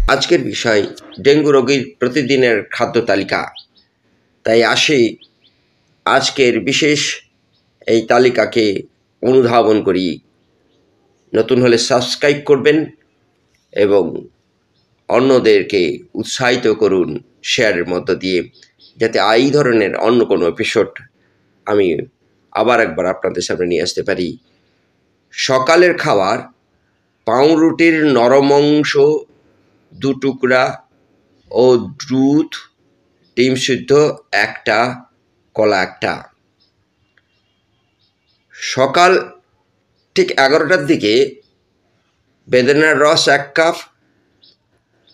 আজকের বিষয় ডেঙ্গু রোগীর প্রতিদিনের খাদ্য তালিকা। তাই আসি আজকের বিশেষ এই তালিকাকে অনুধাবন করি। নতুন হলে সাবস্ক্রাইব করবেন এবং অন্যদেরকে উৎসাহিত করুন শেয়ারের মধ্য দিয়ে, যাতে এই ধরনের অন্য কোনো এপিসোড আমি আবার একবার আপনাদের সামনে নিয়ে আসতে পারি। সকালের খাবার: পাউরুটির নরম অংশ 2 টুকরা ও দুধ, ডিম সিদ্ধ 1টা, কলা 1টা। সকাল ঠিক 11টার দিকে বেদানার রস 1 কাপ,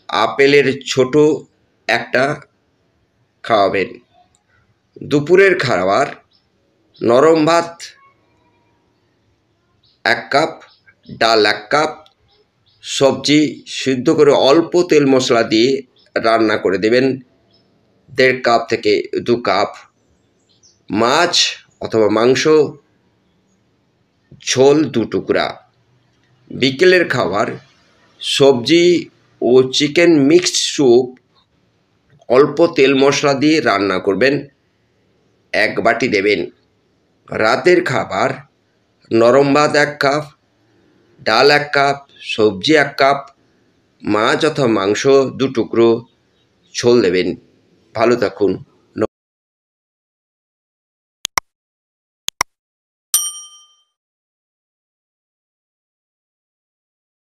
আপেলের ছোট 1টা খাওয়াবেন। দুপুরের খাবার: নরম ভাত 1 কাপ, ডাল 1 কাপ, সবজি সিদ্ধ করে অল্প তেল মশলা দিয়ে রান্না করে দেবেন 1.5 কাপ থেকে 2 কাপ। মাছ অথবা মাংস ঝোল 2 টুকরা। বিকেলের খাবার: সবজি ও চিকেন মিক্সড স্যুপ অল্প তেল মশলা দিয়ে রান্না করবেন, 1 বাটি দেবেন। রাতের খাবার: নরম ভাত 1 কাপ, ডাল 1 কাপ, সবজি 1 কাপ, মাছ অথবা মাংস 2 টুকরো, ঝোল দেবেন। ভালো থাকুন।